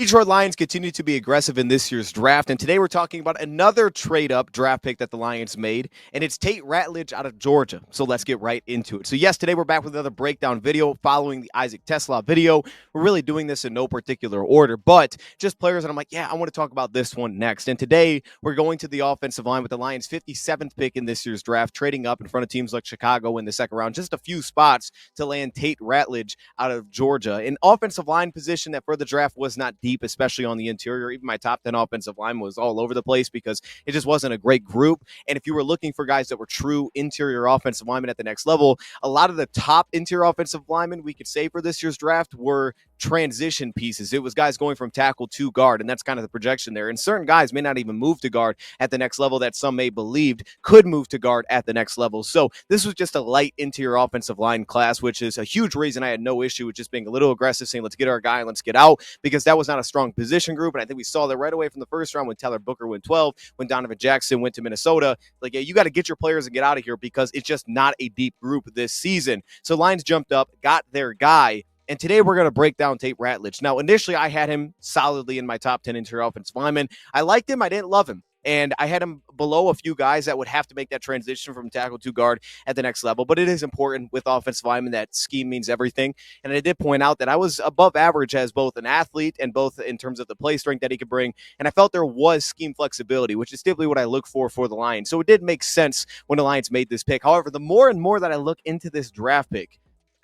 Detroit Lions continue to be aggressive in this year's draft, and today we're talking about another trade-up draft pick that the Lions made, and it's Tate Ratledge out of Georgia. So let's get right into it. So yes, today we're back with another breakdown video following the Isaac Tesla video. We're really doing this in no particular order, but just players that I'm like, yeah, I want to talk about this one next. And today we're going to the offensive line with the Lions' 57th pick in this year's draft, trading up in front of teams like Chicago in the second round, just a few spots to land Tate Ratledge out of Georgia. An offensive line position that for the draft was not deep, especially on the interior. Even my top 10 offensive line was all over the place because it just wasn't a great group. And if you were looking for guys that were true interior offensive linemen at the next level, a lot of the top interior offensive linemen we could say for this year's draft were transition pieces. It was guys going from tackle to guard, and that's kind of the projection there. And certain guys may not even move to guard at the next level that some may believed could move to guard at the next level. So this was just a light interior offensive line class, which is a huge reason I had no issue with just being a little aggressive, saying let's get our guy and let's get out, because that was not a strong position group. And I think we saw that right away from the first round when Tyler Booker went 12, when Donovan Jackson went to Minnesota. Like, yeah, you got to get your players and get out of here because it's just not a deep group this season. So Lions jumped up, got their guy. And today we're going to break down Tate Ratledge. Now, initially, I had him solidly in my top 10 interior offensive linemen. I liked him. I didn't love him. And I had him below a few guys that would have to make that transition from tackle to guard at the next level. But it is important with offensive linemen that scheme means everything. And I did point out that I was above average as both an athlete and both in terms of the play strength that he could bring. And I felt there was scheme flexibility, which is typically what I look for the Lions. So it did make sense when the Lions made this pick. However, the more and more that I look into this draft pick,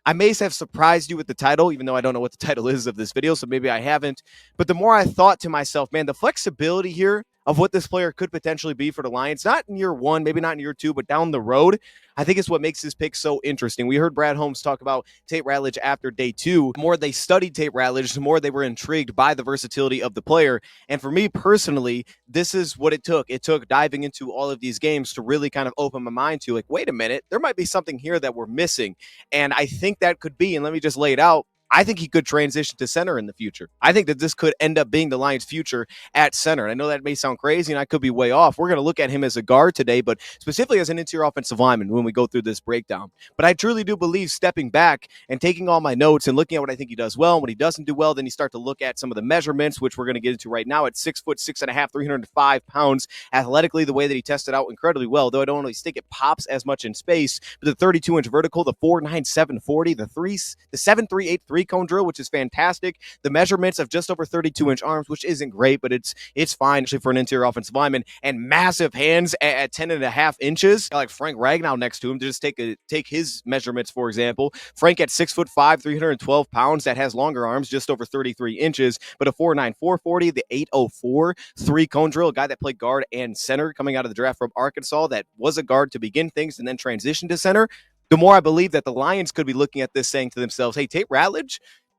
I may have surprised you with the title, even though I don't know what the title is of this video, so maybe I haven't. But the more I thought to myself, man, the flexibility here of what this player could potentially be for the Lions, not in year one, maybe not in year two, but down the road, I think is what makes this pick so interesting. We heard Brad Holmes talk about Tate Ratledge after day two. The more they studied Tate Ratledge, the more they were intrigued by the versatility of the player. And for me personally, this is what it took. It took diving into all of these games to really kind of open my mind to, like, wait a minute, there might be something here that we're missing. And I think that could be, and let me just lay it out, I think he could transition to center in the future. I think that this could end up being the Lions' future at center. And I know that may sound crazy, and I could be way off. We're going to look at him as a guard today, but specifically as an interior offensive lineman when we go through this breakdown. But I truly do believe stepping back and taking all my notes and looking at what I think he does well and what he doesn't do well, then you start to look at some of the measurements, which we're going to get into right now at 6 foot 6.5, 305 pounds. Athletically, the way that he tested out incredibly well, though I don't really think it pops as much in space. But the 32-inch vertical, the 4.97 40, the 7.383 cone drill, which is fantastic. The measurements of just over 32-inch arms, which isn't great, but it's fine actually for an interior offensive lineman, and massive hands at 10.5 inches, like Frank Ragnow next to him. To just take his measurements, for example. Frank at 6'5", 312 pounds, that has longer arms, just over 33 inches, but a 4.94 40, the 8.04 3 cone drill, a guy that played guard and center coming out of the draft from Arkansas, that was a guard to begin things and then transitioned to center. The more I believe that the Lions could be looking at this saying to themselves, hey, Tate Ratledge,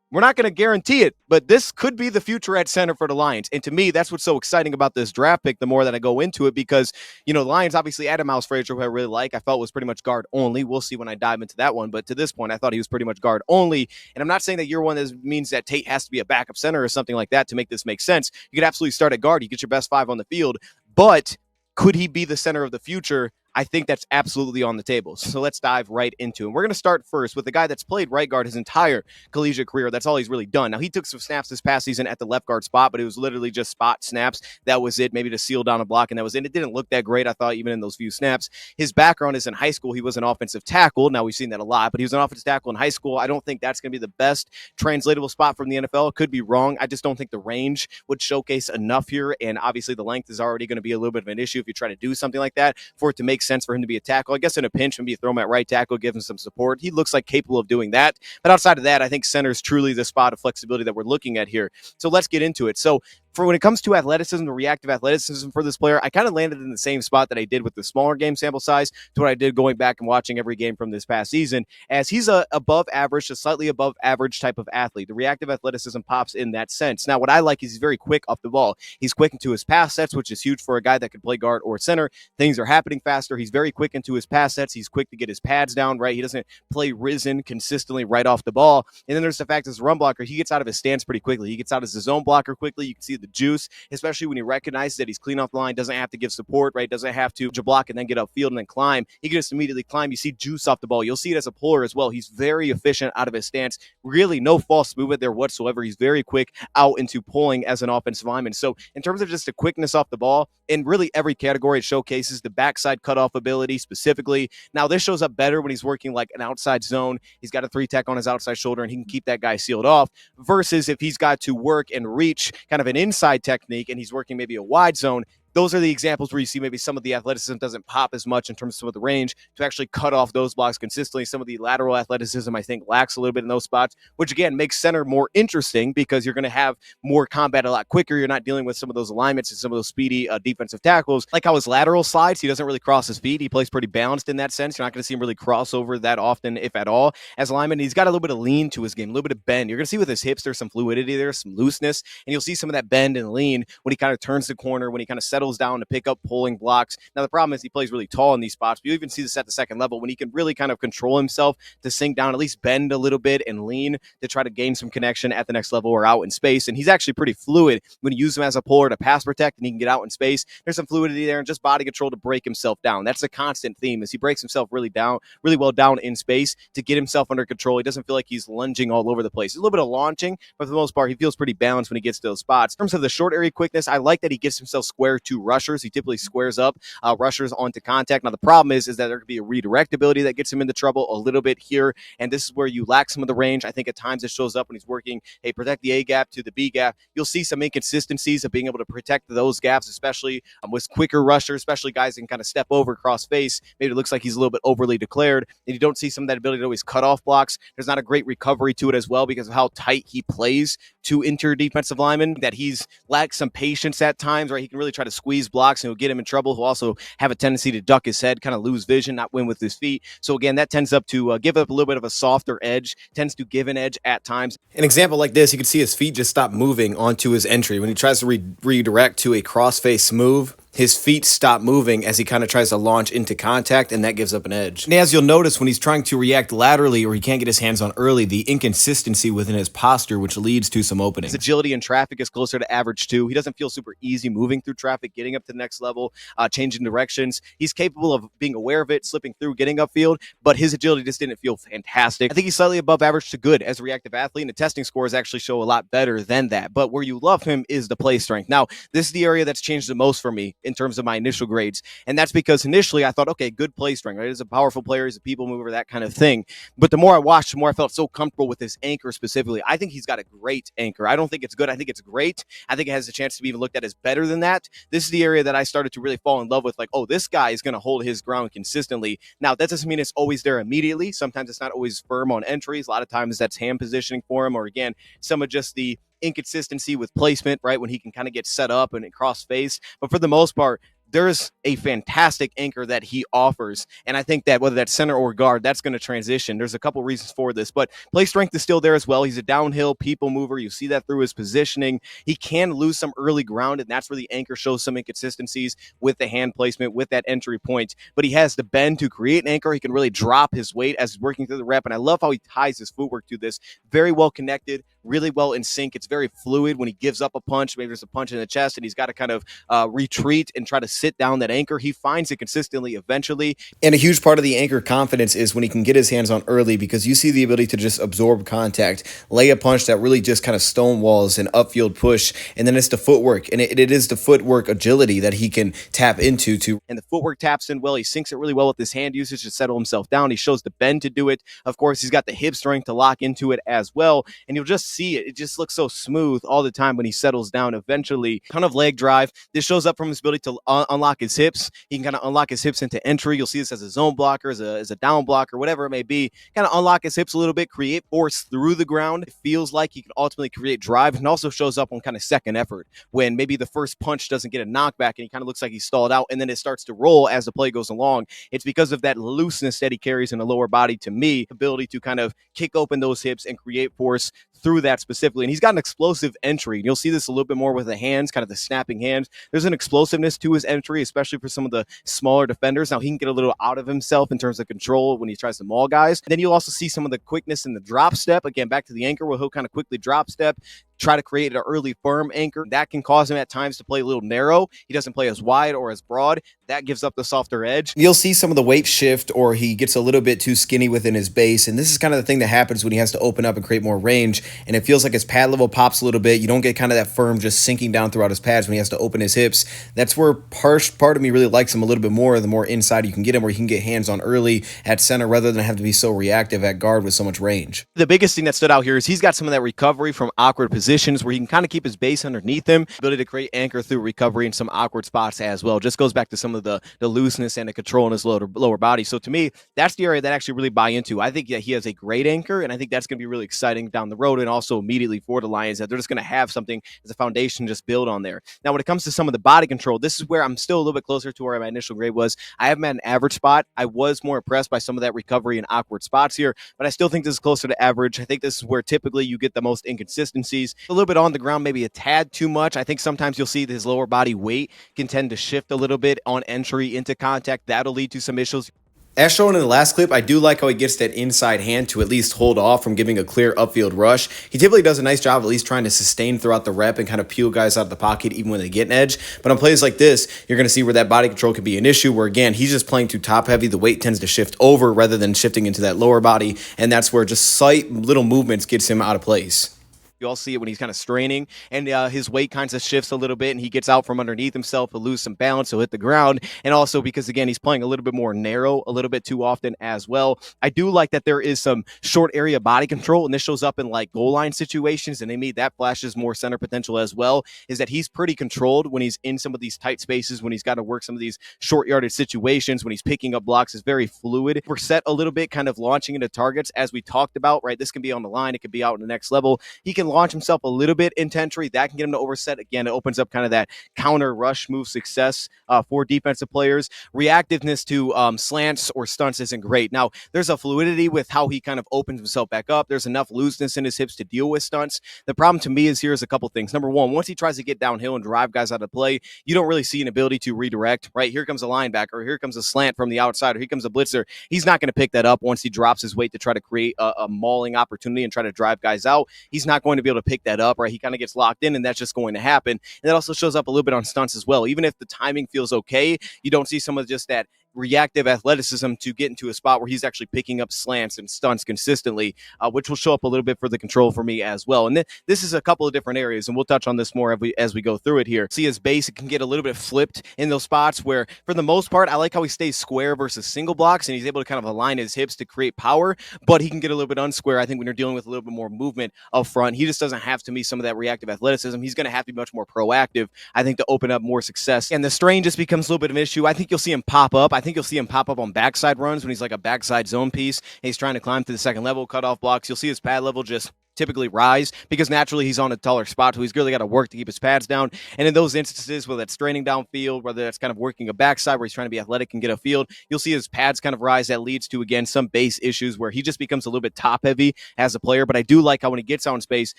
we're not going to guarantee it, but this could be the future at center for the Lions. And to me, that's what's so exciting about this draft pick the more that I go into it, because, you know, the Lions obviously added Miles Frazier, who I really like. I felt was pretty much guard only. We'll see when I dive into that one. But to this point, I thought he was pretty much guard only. And I'm not saying that year one means that Tate has to be a backup center or something like that to make this make sense. You could absolutely start at guard. You get your best five on the field. But could he be the center of the future? I think that's absolutely on the table. So let's dive right into it. We're going to start first with the guy that's played right guard his entire collegiate career. That's all he's really done. Now, he took some snaps this past season at the left guard spot, but it was literally just spot snaps. That was it, maybe to seal down a block, and that was it. It didn't look that great, I thought, even in those few snaps. His background is in high school. He was an offensive tackle. Now, we've seen that a lot, but he was an offensive tackle in high school. I don't think that's going to be the best translatable spot from the NFL. It could be wrong. I just don't think the range would showcase enough here, and obviously the length is already going to be a little bit of an issue if you try to do something like that for it to make sense for him to be a tackle. I guess in a pinch, maybe you throw him at right tackle, give him some support. He looks like capable of doing that. But outside of that, I think center is truly the spot of flexibility that we're looking at here. So let's get into it. So for when it comes to athleticism, the reactive athleticism for this player, I kind of landed in the same spot that I did with the smaller game sample size to what I did going back and watching every game from this past season, as he's a above average to slightly above average type of athlete. The reactive athleticism pops in that sense. Now, what I like is he's very quick off the ball. He's quick into his pass sets, which is huge for a guy that can play guard or center. Things are happening faster. He's very quick into his pass sets. He's quick to get his pads down, right? He doesn't play risen consistently right off the ball. And then there's the fact as a run blocker, he gets out of his stance pretty quickly. He gets out as a zone blocker quickly. You can see the the juice, especially when he recognizes that he's clean off the line, doesn't have to give support, right? Doesn't have to block and then get upfield and then climb. He can just immediately climb. You see juice off the ball. You'll see it as a puller as well. He's very efficient out of his stance. Really no false movement there whatsoever. He's very quick out into pulling as an offensive lineman. So in terms of just the quickness off the ball, in really every category, it showcases the backside cutoff ability specifically. Now, this shows up better when he's working like an outside zone. He's got a 3-tech on his outside shoulder, and he can keep that guy sealed off, versus if he's got to work and reach kind of an inside technique and he's working maybe a wide zone. Those are the examples where you see maybe some of the athleticism doesn't pop as much in terms of some of the range to actually cut off those blocks consistently. Some of the lateral athleticism, I think, lacks a little bit in those spots, which again makes center more interesting because you're going to have more combat a lot quicker. You're not dealing with some of those alignments and some of those speedy defensive tackles. Like how his lateral slides, he doesn't really cross his feet. He plays pretty balanced in that sense. You're not going to see him really cross over that often, if at all, as a lineman. He's got a little bit of lean to his game, a little bit of bend. You're going to see with his hips, there's some fluidity there, some looseness, and you'll see some of that bend and lean when he kind of turns the corner, when he kind of settles down to pick up pulling blocks. Now, the problem is he plays really tall in these spots, but you even see this at the second level when he can really kind of control himself to sink down, at least bend a little bit and lean to try to gain some connection at the next level or out in space. And he's actually pretty fluid when you use him as a puller to pass protect and he can get out in space. There's some fluidity there and just body control to break himself down. That's a constant theme, is he breaks himself really well down in space to get himself under control. He doesn't feel like he's lunging all over the place. A little bit of launching, but for the most part, he feels pretty balanced when he gets to those spots. In terms of the short area quickness, I like that he gets himself square to rushers. He typically squares up rushers onto contact. Now, the problem is that there could be a redirect ability that gets him into trouble a little bit here, and this is where you lack some of the range. I think at times it shows up when he's working, hey, protect the A gap to the B gap. You'll see some inconsistencies of being able to protect those gaps, especially with quicker rushers, especially guys that can kind of step over cross face. Maybe it looks like he's a little bit overly declared, and you don't see some of that ability to always cut off blocks. There's not a great recovery to it as well because of how tight he plays to interior defensive linemen, that he's lacks some patience at times, right? He can really try to squeeze blocks and he'll get him in trouble. He'll also have a tendency to duck his head, kind of lose vision, not win with his feet. So again, that tends up to give up a little bit of a softer edge, tends to give an edge at times. An example like this, you can see his feet just stop moving onto his entry. When he tries to redirect to a cross-face move, his feet stop moving as he kind of tries to launch into contact, and that gives up an edge. And as you'll notice, when he's trying to react laterally or he can't get his hands on early, the inconsistency within his posture, which leads to some openings. His agility in traffic is closer to average too. He doesn't feel super easy moving through traffic, getting up to the next level, changing directions. He's capable of being aware of it, slipping through, getting upfield, but his agility just didn't feel fantastic. I think he's slightly above average to good as a reactive athlete, and the testing scores actually show a lot better than that. But where you love him is the play strength. Now, this is the area that's changed the most for me in terms of my initial grades. And that's because initially I thought, okay, good play strength, right? He's a powerful player, he's a people mover, that kind of thing. But the more I watched, the more I felt so comfortable with his anchor specifically. I think he's got a great anchor. I don't think it's good. I think it's great. I think it has a chance to be even looked at as better than that. This is the area that I started to really fall in love with. Like, oh, this guy is going to hold his ground consistently. Now, that doesn't mean it's always there immediately. Sometimes it's not always firm on entries. A lot of times that's hand positioning for him, or again, some of just the inconsistency with placement, right? When he can kind of get set up and cross face. But for the most part, there's a fantastic anchor that he offers. And I think that whether that's center or guard, that's going to transition. There's a couple reasons for this, but play strength is still there as well. He's a downhill people mover. You see that through his positioning. He can lose some early ground, and that's where the anchor shows some inconsistencies with the hand placement, with that entry point. But he has the bend to create an anchor. He can really drop his weight as he's working through the rep. And I love how he ties his footwork to this. Very well connected, really well in sync. It's very fluid when he gives up a punch. Maybe there's a punch in the chest and he's got to kind of retreat and try to sit down that anchor. He finds it consistently eventually. And a huge part of the anchor confidence is when he can get his hands on early, because you see the ability to just absorb contact, lay a punch that really just kind of stonewalls an upfield push. And then it's the footwork, and it is the footwork agility that he can tap into. And the footwork taps in well. He sinks it really well with his hand usage to settle himself down. He shows the bend to do it. Of course, he's got the hip strength to lock into it as well. And you'll just see it. It just looks so smooth all the time when he settles down eventually. Ton of leg drive. This shows up from his ability to unlock his hips. He can kind of unlock his hips into entry. You'll see this as a zone blocker, as a down blocker, whatever it may be. Kind of unlock his hips a little bit, create force through the ground. It feels like he can ultimately create drive, and also shows up on kind of second effort when maybe the first punch doesn't get a knockback and he kind of looks like he's stalled out, and then it starts to roll as the play goes along. It's because of that looseness that he carries in the lower body, to me, ability to kind of kick open those hips and create force through that specifically. And he's got an explosive entry. You'll see this a little bit more with the hands, kind of the snapping hands. There's an explosiveness to his entry, especially for some of the smaller defenders. Now, he can get a little out of himself in terms of control when he tries to maul guys. And then you'll also see some of the quickness in the drop step. Again, back to the anchor where he'll kind of quickly drop step, try to create an early firm anchor. That can cause him at times to play a little narrow. He doesn't play as wide or as broad. That gives up the softer edge. You'll see some of the weight shift, or he gets a little bit too skinny within his base. And this is kind of the thing that happens when he has to open up and create more range. And it feels like his pad level pops a little bit. You don't get kind of that firm just sinking down throughout his pads when he has to open his hips. That's where part of me really likes him a little bit more, the more inside you can get him, where he can get hands on early at center rather than have to be so reactive at guard with so much range. The biggest thing that stood out here is he's got some of that recovery from awkward positions where he can kind of keep his base underneath him, ability to create anchor through recovery in some awkward spots as well. Just goes back to some of the looseness and the control in his lower body. So to me, that's the area that I actually really buy into. I think that he has a great anchor, and I think that's going to be really exciting down the road and also immediately for the Lions, that they're just going to have something as a foundation to just build on there. Now, when it comes to some of the body control, this is where I'm still a little bit closer to where my initial grade was. I have him at an average spot. I was more impressed by some of that recovery in awkward spots here, but I still think this is closer to average. I think this is where typically you get the most inconsistencies. A little bit on the ground, maybe a tad too much. I think sometimes you'll see his lower body weight can tend to shift a little bit on entry into contact. That'll lead to some issues. As shown in the last clip, I do like how he gets that inside hand to at least hold off from giving a clear upfield rush. He typically does a nice job at least trying to sustain throughout the rep and kind of peel guys out of the pocket even when they get an edge. But on plays like this, you're going to see where that body control could be an issue, where again, he's just playing too top heavy. The weight tends to shift over rather than shifting into that lower body, and that's where just slight little movements gets him out of place. You all see it when he's kind of straining, and his weight kind of shifts a little bit, and he gets out from underneath himself. He'll lose some balance. He'll hit the ground. And also because, again, he's playing a little bit more narrow, a little bit too often as well. I do like that there is some short area body control, and this shows up in like goal line situations, and that flashes more center potential as well, is that he's pretty controlled when he's in some of these tight spaces, when he's got to work some of these short yardage situations, when he's picking up blocks. Is very fluid. We're set a little bit kind of launching into targets, as we talked about, right? This can be on the line. It could be out in the next level. He can launch himself a little bit in entry. That can get him to overset. Again, it opens up kind of that counter rush move success for defensive players. Reactiveness to slants or stunts isn't great. Now, there's a fluidity with how he kind of opens himself back up. There's enough looseness in his hips to deal with stunts. The problem to me is here's a couple things. Number one, once he tries to get downhill and drive guys out of play, you don't really see an ability to redirect, right? Here comes a linebacker, or here comes a slant from the outside, or here comes a blitzer. He's not going to pick that up once he drops his weight to try to create a mauling opportunity and try to drive guys out. He's not going to be able to pick that up, right? He kind of gets locked in, and that's just going to happen. And that also shows up a little bit on stunts as well. Even if the timing feels okay, you don't see some of just that reactive athleticism to get into a spot where he's actually picking up slants and stunts consistently, which will show up a little bit for the control for me as well. And this is a couple of different areas, and we'll touch on this more as we go through it here. See his base, it can get a little bit flipped in those spots where, for the most part, I like how he stays square versus single blocks, and he's able to kind of align his hips to create power, but he can get a little bit unsquare. I think when you're dealing with a little bit more movement up front, he just doesn't have, to me, some of that reactive athleticism. He's going to have to be much more proactive, I think, to open up more success. And the strain just becomes a little bit of an issue. I think you'll see him pop up. I think you'll see him pop up on backside runs when he's like a backside zone piece and he's trying to climb to the second level, cut off blocks. You'll see his pad level just typically rise because naturally he's on a taller spot, so he's really got to work to keep his pads down. And in those instances, whether that's straining downfield, whether that's kind of working a backside where he's trying to be athletic and get a field, you'll see his pads kind of rise. That leads to, again, some base issues where he just becomes a little bit top heavy as a player. But I do like how when he gets out in space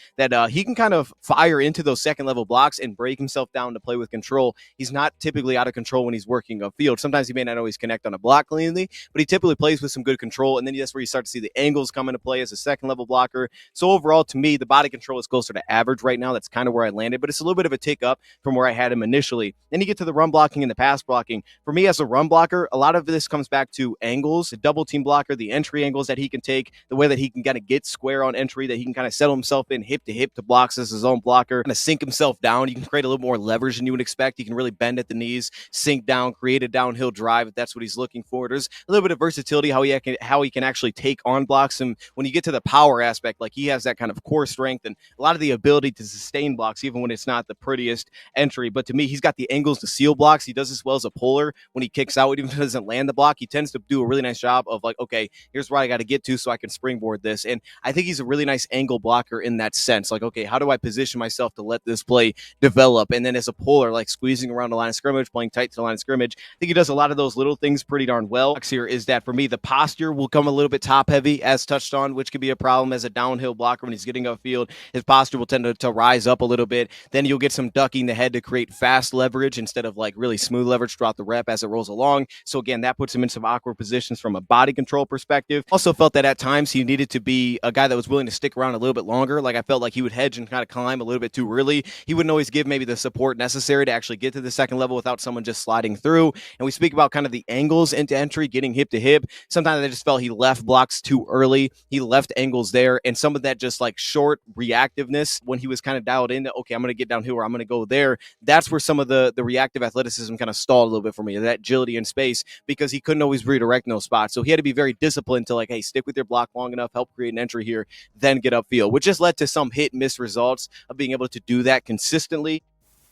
that he can kind of fire into those second level blocks and break himself down to play with control. He's not typically out of control when he's working a field. Sometimes he may not always connect on a block cleanly, but he typically plays with some good control. And then that's where you start to see the angles come into play as a second level blocker. So overall, to me, the body control is closer to average right now. That's kind of where I landed, but it's a little bit of a tick up from where I had him initially. Then you get to the run blocking and the pass blocking. For me, as a run blocker, a lot of this comes back to angles, the double team blocker, the entry angles that he can take, the way that he can kind of get square on entry, that he can kind of settle himself in hip to blocks as his own blocker, kind of sink himself down. You can create a little more leverage than you would expect. He can really bend at the knees, sink down, create a downhill drive if that's what he's looking for. There's a little bit of versatility, how he can actually take on blocks. And when you get to the power aspect, like he has that kind of core strength and a lot of the ability to sustain blocks, even when it's not the prettiest entry. But to me, he's got the angles to seal blocks. He does as well as a puller when he kicks out, even if he doesn't land the block. He tends to do a really nice job of like, okay, here's where I got to get to so I can springboard this. And I think he's a really nice angle blocker in that sense. Like, okay, how do I position myself to let this play develop? And then as a puller, like squeezing around the line of scrimmage, playing tight to the line of scrimmage, I think he does a lot of those little things pretty darn well. Here is that for me, the posture will come a little bit top heavy as touched on, which could be a problem as a downhill blocker when he's getting upfield. His posture will tend to rise up a little bit. Then you'll get some ducking the head to create fast leverage instead of like really smooth leverage throughout the rep as it rolls along. So again, that puts him in some awkward positions from a body control perspective. Also felt that at times he needed to be a guy that was willing to stick around a little bit longer. Like I felt like he would hedge and kind of climb a little bit too early. He wouldn't always give maybe the support necessary to actually get to the second level without someone just sliding through. And we speak about kind of the angles into entry, getting hip to hip. Sometimes I just felt he left blocks too early. He left angles there, and some of that just like short reactiveness when he was kind of dialed in that, okay, I'm going to get down here or I'm going to go there. That's where some of the reactive athleticism kind of stalled a little bit for me, that agility in space, because he couldn't always redirect in those spots. So he had to be very disciplined to like, hey, stick with your block long enough, help create an entry here, then get upfield, which just led to some hit and miss results of being able to do that consistently.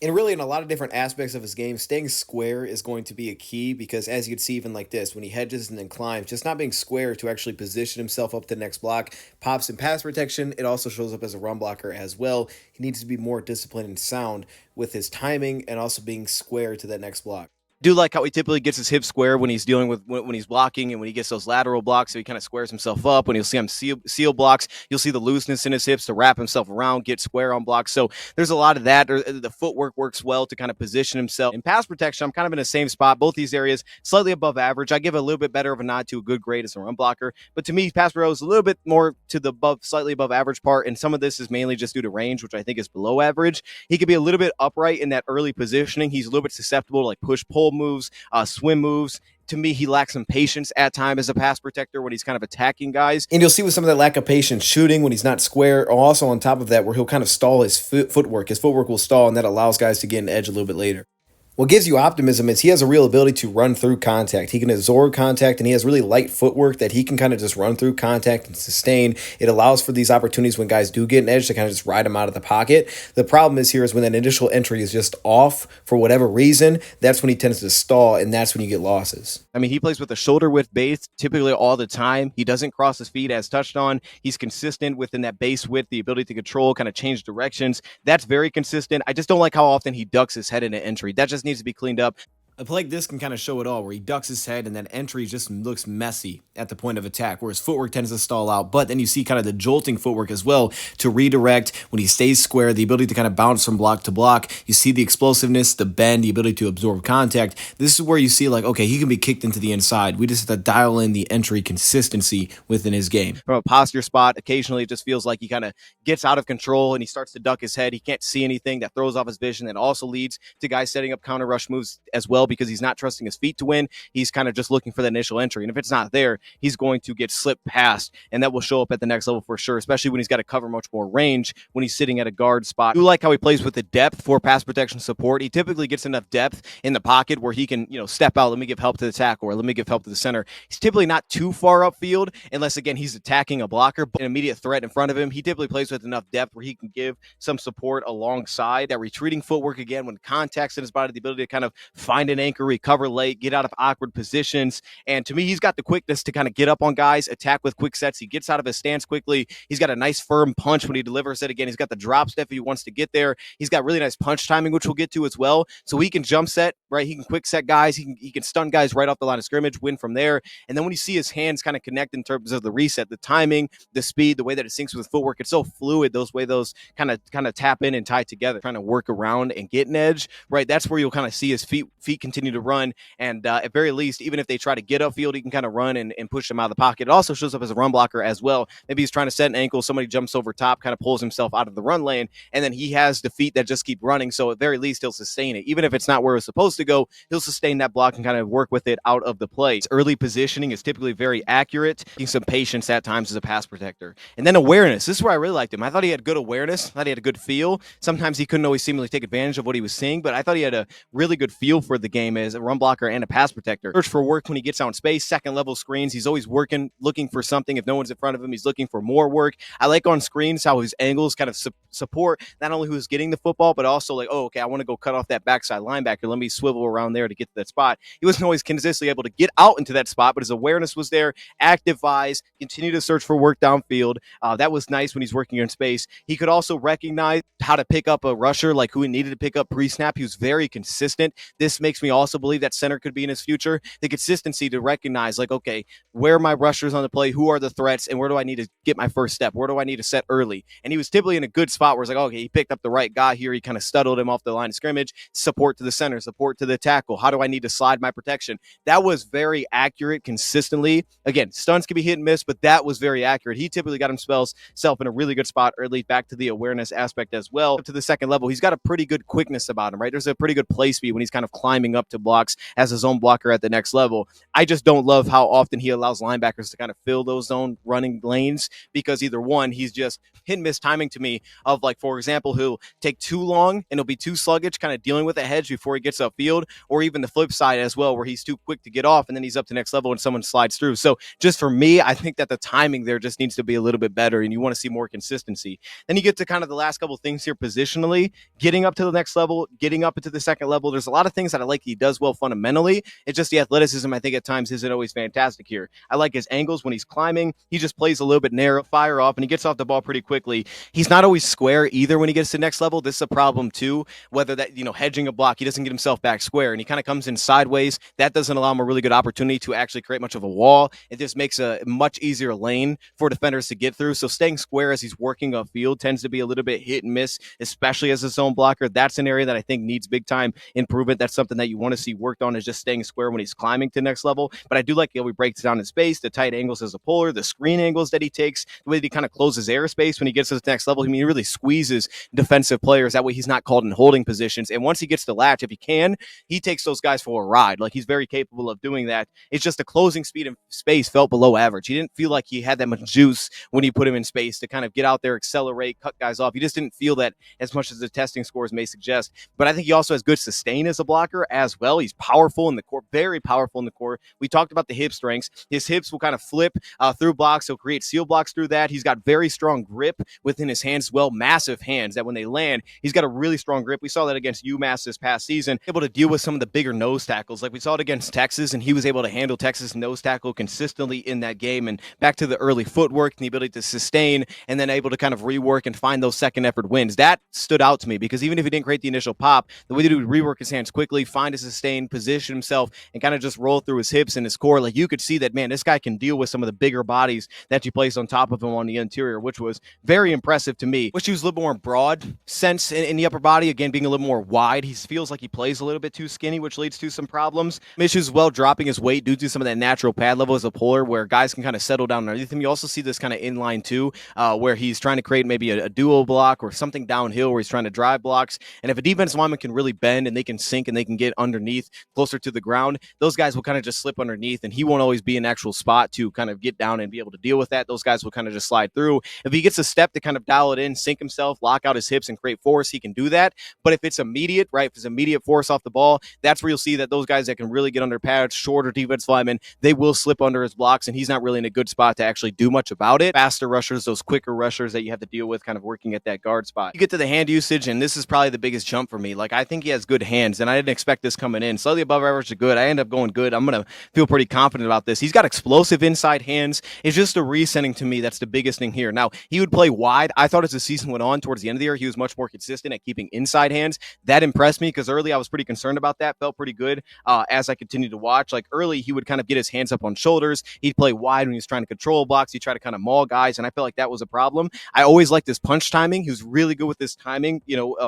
And really, in a lot of different aspects of his game, staying square is going to be a key because, as you can see, even like this, when he hedges and then climbs, just not being square to actually position himself up to the next block, pops in pass protection. It also shows up as a run blocker as well. He needs to be more disciplined and sound with his timing and also being square to that next block. Do like how he typically gets his hips square when he's dealing with when he's blocking and when he gets those lateral blocks, so he kind of squares himself up. When you'll see him seal blocks, you'll see the looseness in his hips to wrap himself around, get square on blocks. So there's a lot of that. The footwork works well to kind of position himself. In pass protection, I'm kind of in the same spot. Both these areas slightly above average. I give a little bit better of a nod to a good grade as a run blocker, but to me, pass pro is a little bit more to the slightly above average part, and some of this is mainly just due to range, which I think is below average. He could be a little bit upright in that early positioning. He's a little bit susceptible to like push-pull moves, swim moves. To me, he lacks some patience at time as a pass protector when he's kind of attacking guys. And you'll see with some of that lack of patience shooting when he's not square, also on top of that, where he'll kind of stall his footwork. His footwork will stall, and that allows guys to get an edge a little bit later. What gives you optimism is he has a real ability to run through contact. He can absorb contact, and he has really light footwork that he can kind of just run through contact and sustain. It allows for these opportunities when guys do get an edge to kind of just ride him out of the pocket. The problem is here is when that initial entry is just off for whatever reason, that's when he tends to stall, and that's when you get losses. I mean, he plays with a shoulder width base typically all the time. He doesn't cross his feet as touched on. He's consistent within that base width, the ability to control, kind of change directions. That's very consistent. I just don't like how often he ducks his head into entry. That just needs to be cleaned up. A play like this can kind of show it all, where he ducks his head and that entry just looks messy at the point of attack, where his footwork tends to stall out. But then you see kind of the jolting footwork as well to redirect when he stays square, the ability to kind of bounce from block to block. You see the explosiveness, the bend, the ability to absorb contact. This is where you see like, okay, he can be kicked into the inside. We just have to dial in the entry consistency within his game. From a posture spot, occasionally it just feels like he kind of gets out of control and he starts to duck his head. He can't see anything. That throws off his vision. That also leads to guys setting up counter rush moves as well, because he's not trusting his feet to win. He's kind of just looking for the initial entry. And if it's not there, he's going to get slipped past. And that will show up at the next level for sure, especially when he's got to cover much more range when he's sitting at a guard spot. I do like how he plays with the depth for pass protection support. He typically gets enough depth in the pocket where he can, step out, let me give help to the tackle, or let me give help to the center. He's typically not too far upfield unless, again, he's attacking a blocker, but an immediate threat in front of him. He typically plays with enough depth where he can give some support alongside that retreating footwork, again, when contact's in his body, the ability to kind of find an anchor, recover late, get out of awkward positions. And to me, he's got the quickness to kind of get up on guys, attack with quick sets. He gets out of his stance quickly. He's got a nice firm punch when he delivers it. Again, he's got the drop step if he wants to get there. He's got really nice punch timing, which we'll get to as well. So he can jump set, right? He can quick set guys. He can stun guys right off the line of scrimmage, win from there. And then when you see his hands kind of connect in terms of the reset, the timing, the speed, the way that it syncs with footwork, it's so fluid. Those kind of tap in and tie together, trying to work around and get an edge, right? That's where you'll kind of see his feet continue to run. And at very least, even if they try to get upfield, he can kind of run and push them out of the pocket. It also shows up as a run blocker as well. Maybe he's trying to set an ankle, somebody jumps over top, kind of pulls himself out of the run lane, and then he has the feet that just keep running. So at very least, he'll sustain it. Even if it's not where it's supposed to go, he'll sustain that block and kind of work with it out of the play. His early positioning is typically very accurate. He's some patience at times as a pass protector. And then awareness. This is where I really liked him. I thought he had good awareness. I thought he had a good feel. Sometimes he couldn't always seemingly take advantage of what he was seeing, but I thought he had a really good feel for the game as a run blocker and a pass protector. Search for work when he gets out in space, second level screens. He's always working, looking for something. If no one's in front of him, he's looking for more work. I like on screens how his angles kind of support not only who's getting the football, but also like, oh, okay, I want to go cut off that backside linebacker. Let me switch swivel around there to get to that spot. He wasn't always consistently able to get out into that spot, but his awareness was there, active eyes, continue to search for work downfield. That was nice when he's working in space. He could also recognize how to pick up a rusher, like who he needed to pick up pre-snap. He was very consistent. This makes me also believe that center could be in his future. The consistency to recognize, like, okay, where are my rushers on the play? Who are the threats? And where do I need to get my first step? Where do I need to set early? And he was typically in a good spot where it's like, okay, he picked up the right guy here. He kind of studdled him off the line of scrimmage. Support to the center, support to the tackle. How do I need to slide my protection? That was very accurate consistently. Again, stunts can be hit and miss, but that was very accurate. He typically got himself in a really good spot early, back to the awareness aspect as well. Up to the second level, he's got a pretty good quickness about him, right? There's a pretty good play speed when he's kind of climbing up to blocks as a zone blocker at the next level. I just don't love how often he allows linebackers to kind of fill those zone running lanes, because either one, he's just hit and miss timing to me of, like, for example, he'll take too long and he'll be too sluggish, kind of dealing with a hedge before he gets upfield, or even the flip side as well, where he's too quick to get off and then he's up to next level and someone slides through. So just for me, I think that the timing there just needs to be a little bit better, and you want to see more consistency. Then you get to kind of the last couple of things here positionally, getting up to the next level, getting up into the second level. There's a lot of things that I like he does well fundamentally. It's just the athleticism, I think, at times isn't always fantastic here. I like his angles when he's climbing. He just plays a little bit narrow, fire off, and he gets off the ball pretty quickly. He's not always square either when he gets to the next level. This is a problem too, whether that, hedging a block, he doesn't get himself back square, and he kind of comes in sideways. That doesn't allow him a really good opportunity to actually create much of a wall. It just makes a much easier lane for defenders to get through. So staying square as he's working upfield tends to be a little bit hit and miss, especially as a zone blocker. That's an area that I think needs big time improvement. That's something that you want to see worked on, is just staying square when he's climbing to the next level. But I do like how he breaks down in space, the tight angles as a puller, the screen angles that he takes, the way that he kind of closes airspace when he gets to the next level. I mean, he really squeezes defensive players. That way he's not called in holding positions. And once he gets to latch, if he can, he takes those guys for a ride. Like, he's very capable of doing that. It's just the closing speed in space felt below average. He didn't feel like he had that much juice when you put him in space to kind of get out there, accelerate, cut guys off. He just didn't feel that as much as the testing scores may suggest. But I think he also has good sustain as a blocker as well. He's powerful in the core, very powerful in the core. We talked about the hip strengths. His hips will kind of flip through blocks. He'll create seal blocks through that. He's got very strong grip within his hands as well. Massive hands that when they land, he's got a really strong grip. We saw that against UMass this past season, able to deal with some of the bigger nose tackles. Like we saw it against Texas, and he was able to handle Texas nose tackle consistently in that game. And back to the early footwork and the ability to sustain, and then able to kind of rework and find those second effort wins. That stood out to me, because even if he didn't create the initial pop, the way that he would rework his hands quickly, find a sustain, position himself, and kind of just roll through his hips and his core, like you could see that, man, this guy can deal with some of the bigger bodies that you place on top of him on the interior, which was very impressive to me. Wish he was a little more broad sense in the upper body, again, being a little more wide. He feels like he plays a little bit too skinny, which leads to some problems. Issues as well, dropping his weight due to some of that natural pad level as a puller, where guys can kind of settle down underneath him. You also see this kind of inline too, where he's trying to create maybe a duo block or something downhill where he's trying to drive blocks. And if a defensive lineman can really bend and they can sink and they can get underneath closer to the ground, those guys will kind of just slip underneath, and he won't always be an actual spot to kind of get down and be able to deal with that. Those guys will kind of just slide through. If he gets a step to kind of dial it in, sink himself, lock out his hips and create force, he can do that. But if it's immediate, right, if it's immediate force off the ball, that's where you'll see that those guys that can really get under pads, shorter defensive linemen, they will slip under his blocks, and he's not really in a good spot to actually do much about it. Faster rushers, those quicker rushers that you have to deal with kind of working at that guard spot. You get to the hand usage, and this is probably the biggest jump for me. Like, I think he has good hands, and I didn't expect this coming in. Slightly above average to good. I end up going good. I'm going to feel pretty confident about this. He's got explosive inside hands. It's just a resetting to me. That's the biggest thing here. Now, he would play wide. I thought as the season went on towards the end of the year, he was much more consistent at keeping inside hands. That impressed me, because early I was pretty concerned about that. Felt pretty good as I continued to watch. Like, early, he would kind of get his hands up on shoulders. He'd play wide when he was trying to control blocks. He'd try to kind of maul guys, and I felt like that was a problem. I always liked his punch timing. He was really good with his timing,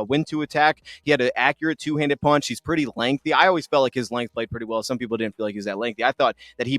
when to attack. He had an accurate two-handed punch. He's pretty lengthy. I always felt like his length played pretty well. Some people didn't feel like he was that lengthy. I thought that he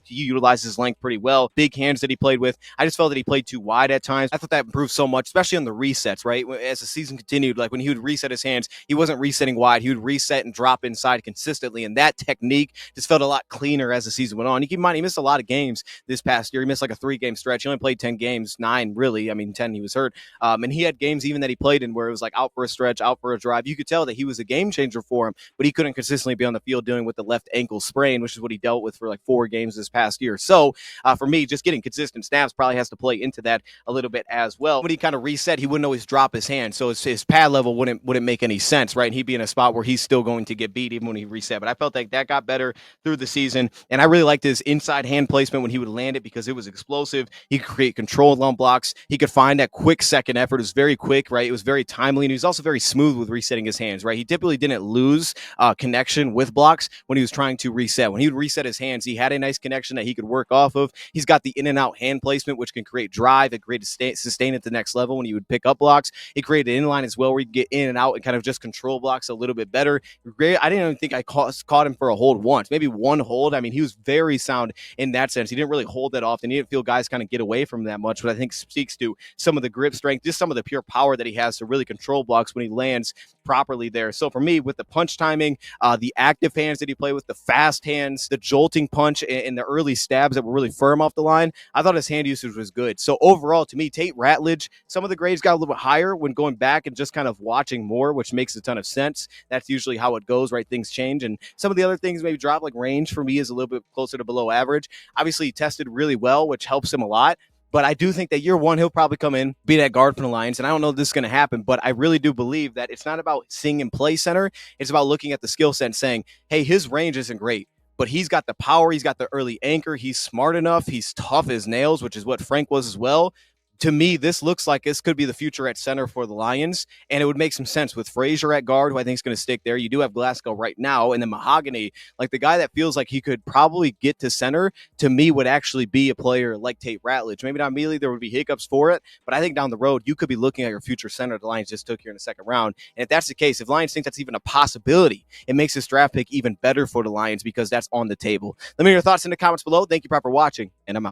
utilized his length pretty well. Big hands that he played with. I just felt that he played too wide at times. I thought that improved so much, especially on the resets, right? As the season continued, like when he would reset his hands, he wasn't resetting wide. He would reset and drop inside consistently, and that technique just felt a lot cleaner as the season went on. You keep in mind, he missed a lot of games this past year. He missed like a 3-game stretch. He only played 10 games, 9 really. I mean, 10 he was hurt. And he had games even that he played in where it was like out for a stretch, out for a drive. You could tell that he was a game changer for him, but he couldn't consistently be on the field dealing with the left ankle sprain, which is what he dealt with for like 4 games this past year. So for me, just getting consistent snaps probably has to play into that a little bit as well. When he kind of reset, he wouldn't always drop his hand, so his pad level wouldn't make any sense, right? And he'd be in a spot where he's still still going to get beat even when he reset. But I felt like that got better through the season. And I really liked his inside hand placement when he would land it because it was explosive. He could create control on blocks. He could find that quick second effort. It was very quick, right? It was very timely. And he was also very smooth with resetting his hands, right? He typically didn't lose connection with blocks when he was trying to reset. When he would reset his hands, he had a nice connection that he could work off of. He's got the in and out hand placement, which can create drive and create sustain at the next level when he would pick up blocks. He created inline as well, where he'd get in and out and kind of just control blocks a little bit better. I didn't even think I caught him for a hold once, maybe one hold. I mean, he was very sound in that sense. He didn't really hold that often. He didn't feel guys kind of get away from him that much, but I think speaks to some of the grip strength, just some of the pure power that he has to really control blocks when he lands properly there. So for me, with the punch timing, the active hands that he played with, the fast hands, the jolting punch, and the early stabs that were really firm off the line, I thought his hand usage was good. So overall, to me, Tate Ratledge, some of the grades got a little bit higher when going back and just kind of watching more, which makes a ton of sense. That's usually how it goes, right? Things change. And some of the other things maybe drop, like range for me is a little bit closer to below average. Obviously, he tested really well, which helps him a lot. But I do think that year one, he'll probably come in, be that guard for the Lions. And I don't know if this is going to happen, but I really do believe that it's not about seeing him play center. It's about looking at the skill set and saying, hey, his range isn't great, but he's got the power. He's got the early anchor. He's smart enough. He's tough as nails, which is what Frank was as well. To me, this looks like this could be the future at center for the Lions, and it would make some sense with Frazier at guard, who I think is going to stick there. You do have Glasgow right now, and then Mahogany, like the guy that feels like he could probably get to center, to me would actually be a player like Tate Ratledge. Maybe not immediately, there would be hiccups for it, but I think down the road, you could be looking at your future center the Lions just took here in the second round. And if that's the case, if Lions think that's even a possibility, it makes this draft pick even better for the Lions because that's on the table. Let me know your thoughts in the comments below. Thank you, Prop, for watching, and I'm out.